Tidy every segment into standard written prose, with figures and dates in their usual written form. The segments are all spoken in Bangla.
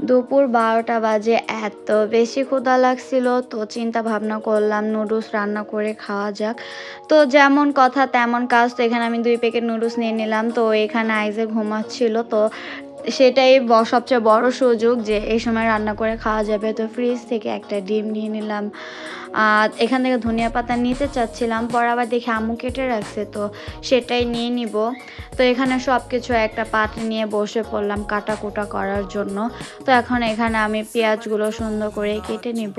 দুপুর ১২টা বাজে, এত বেশি ক্ষুধা লাগছিল তো চিন্তা ভাবনা করলাম নুডলস রান্না করে খাওয়া যাক। তো যেমন কথা তেমন কাজ, তো এখানে আমি ২ প্যাকেট নুডলস নিয়ে নিলাম। তো এখানে আইজে ঘুমাচ্ছিল, তো সেটাই সবচেয়ে বড় সুযোগ যে এই সময় রান্না করে খাওয়া যাবে। তো ফ্রিজ থেকে একটা ডিম নিয়ে নিলাম। এখান থেকে ধনিয়া পাতা নিতে চাচ্ছিলাম, পরে আবার দেখি আম্মু কেটে রাখছে, তো সেটাই নিয়ে নিব। তো এখানে সব কিছু একটা পাত্রে নিয়ে বসে পড়লাম কাটাকুটা করার জন্য। তো এখন এখানে আমি পেঁয়াজগুলো সুন্দর করে কেটে নিব।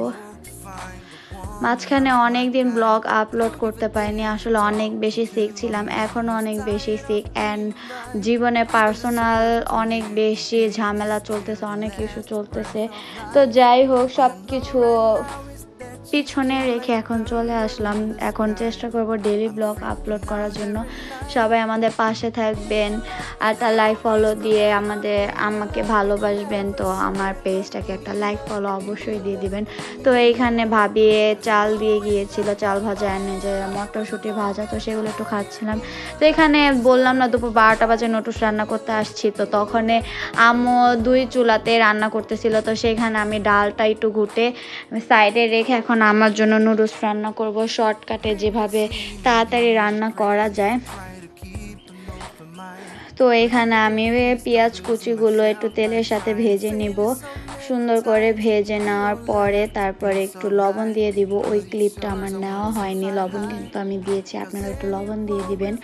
মাঝখানে অনেক দিন ব্লগ আপলোড করতে পারিনি, আসলে অনেক বেশি সিক ছিলাম, এখনও অনেক বেশি সিক, অ্যান্ড জীবনে পার্সোনাল অনেক বেশি ঝামেলা চলতেছে, অনেক কিছু চলতেছে। তো যাই হোক, সব কিছু পিছনে রেখে এখন চলে আসলাম। এখন চেষ্টা করব ডেইলি ব্লগ আপলোড করার জন্য। সবাই আমাদের পাশে থাকবেন আর একটা লাইক ফলো দিয়ে আমাকে ভালোবাসবেন। তো আমার পেজটাকে একটা লাইক ফলো অবশ্যই দিয়ে দিবেন। তো এইখানে ভাবি চাল দিয়ে গিয়েছিল, চাল ভাজা এনে যে মটরশুঁটি ভাজা, তো সেগুলো একটু খাচ্ছিলাম। তো এখানে বললাম না দুপুর ১২টা বাজে নুডলস রান্না করতে আসছি, তো তখন আম্মু ২ চুলাতে রান্না করতেছিল। তো সেখানে আমি ডালটা একটু ঘুটে সাইডে রেখে এখন আমার জন্য নুডলস রান্না করব শর্টকাটে, যেভাবে তাড়াতাড়ি রান্না করা যায়। তো এখানে আমি পেঁয়াজ কুচিগুলো একটু তেলের সাথে ভেজে নিব। সুন্দর করে ভেজে নেওয়ার পরে তারপরে একটু লবণ দিয়ে দিব। ওই ক্লিপটা আমার নেওয়া হয়নি, লবণ কিন্তু আমি দিয়েছি, আপনারা একটু লবণ দিয়ে দিবেন।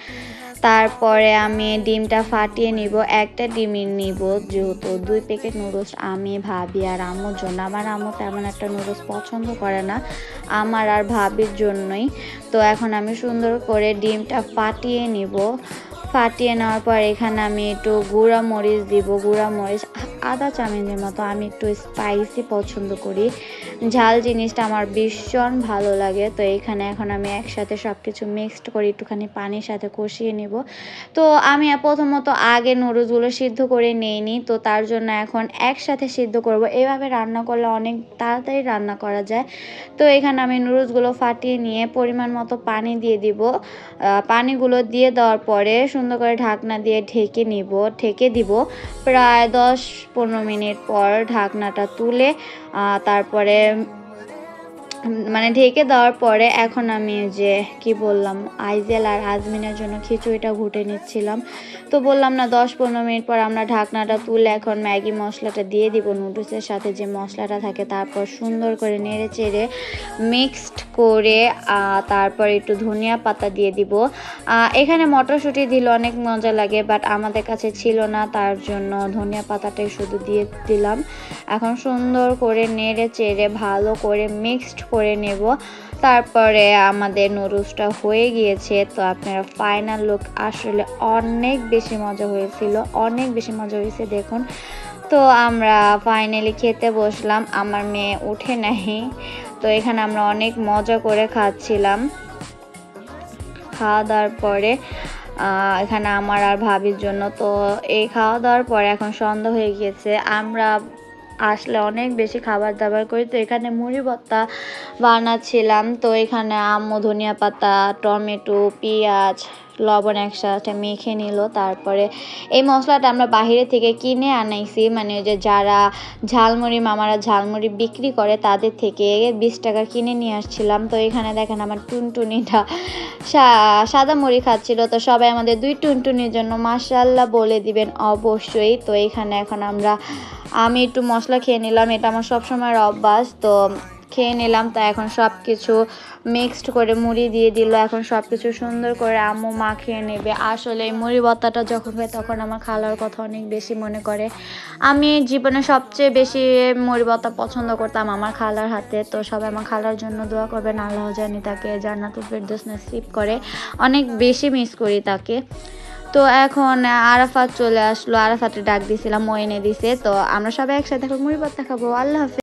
তারপরে আমি ডিমটা ফাটিয়ে নিব, একটা ডিমই নিব, যেহেতু ২ প্যাকেট নুডলস আমি, ভাবি আর আম্মুর জন্য। আমার আম্মু তেমন একটা নুডলস পছন্দ করে না, আমার আর ভাবির জন্যই। তো এখন আমি সুন্দর করে ডিমটা ফাটিয়ে নিব। ফাটিয়ে নেওয়ার পর এখানে আমি একটু গুঁড়া মরিচ দিব, গুঁড়া মরিচ আধা চামচের মতো। আমি একটু স্পাইসি পছন্দ করি, ঝাল জিনিসটা আমার ভীষণ ভালো লাগে। তো এখানে এখন আমি একসাথে সব কিছু মিক্সড করে একটুখানি পানির সাথে কষিয়ে নিব। তো আমি প্রথমত আগে নুডলসগুলো সিদ্ধ করে নিইনি, তো তার জন্য এখন একসাথে সিদ্ধ করব। এভাবে রান্না করলে অনেক তাড়াতাড়ি রান্না করা যায়। তো এখানে আমি নুডলসগুলো ফাটিয়ে নিয়ে পরিমাণ মতো পানি দিয়ে দিব। পানিগুলো দিয়ে দেওয়ার পরে সুন্দর করে ঢাকনা দিয়ে ঢেকে দিব। প্রায় ১০-১৫ মিনিট পর ঢাকনাটা তুলে তারপরে ঢেকে দেওয়ার পরে এখন আমি যে কি বললাম, আইজেল আর আজমিনের জন্য খিচুড়িটা ঘুটে নিচ্ছিলাম। তো বললাম না ১০-১৫ মিনিট পর আমরা ঢাকনাটা তুলে এখন ম্যাগি মশলাটা দিয়ে দিব, নুডলসের সাথে যে মশলাটা থাকে। তারপর সুন্দর করে নেড়ে চেড়ে মিক্সড করে তারপর একটু ধনিয়া পাতা দিয়ে দিব। এখানে মটরশুঁটি দিলে অনেক মজা লাগে, বাট আমাদের কাছে ছিল না, তার জন্য ধনিয়া পাতাটাই শুধু দিয়ে দিলাম। এখন সুন্দর করে নেড়ে চেড়ে ভালো করে মিক্সড করে নেব। তারপরে আমাদের নুডলসটা হয়ে গিয়েছে। তো আপনারা ফাইনাল লুক, আসলে অনেক বেশি মজা হয়েছিল, অনেক বেশি মজা হয়েছে দেখুন। তো আমরা ফাইনালি খেতে বসলাম, আমার মেয়ে উঠে নাই। তো এখানে আমরা অনেক মজা করে খাচ্ছিলাম। খাওয়া দাওয়ার পরে এখানে আমার আর ভাবির জন্য, তো এই খাওয়া দাওয়ার পরে এখন সন্ধ্যা হয়ে গিয়েছে। আমরা আসলে অনেক বেশি খাবার দাবার করি। তো এখানে মুড়ি ভর্তা বানাচ্ছিলাম। তো এখানে আম্মু ধনিয়া পাতা, টমেটো, পেঁয়াজ, লবণ একসাথে মেখে নিল। তারপরে এই মশলাটা আমরা বাহিরে থেকে কিনে আনাইছি, ওই যে যারা ঝালমুড়ি মামারা ঝালমুড়ি বিক্রি করে তাদের থেকে ২০ টাকা কিনে নিয়ে আসছিলাম। তো এখানে দেখেন আমার টুনটুনিটা সাদা মুড়ি খাচ্ছিল। তো সবাই আমাদের ২ টুনটুনির জন্য মাশাআল্লাহ বলে দিবেন অবশ্যই। তো এখানে এখন আমি একটু মশলা খেয়ে নিলাম, এটা আমার সবসময়ের অভ্যাস। তো খেয়ে নিলাম। তো এখন সব কিছু মিক্সড করে মুড়ি দিয়ে দিল। এখন সব কিছু সুন্দর করে আম্মু মাখিয়ে নেবে। আসলে এই মুড়ি ভর্তাটা যখন হয় তখন আমার খালার কথা অনেক বেশি মনে করে। আমি জীবনে সবচেয়ে বেশি মুড়ি ভর্তা পছন্দ করতাম আমার খালার হাতে। তো সবাই আমার খালার জন্য দোয়া করবেন, আল্লাহ জানি তাকে জান্নাতুল ফেরদৌস নসিব করে। অনেক বেশি মিস করি তাকে। তো এখন আরাফাত চলে আসলো, আরাফাতে ডাক দিয়েছিলাম, ও এনে দিছে। তো আমরা সবাই একসাথে মুড়ি ভর্তা খাবো। আল্লাহ হাফেজ।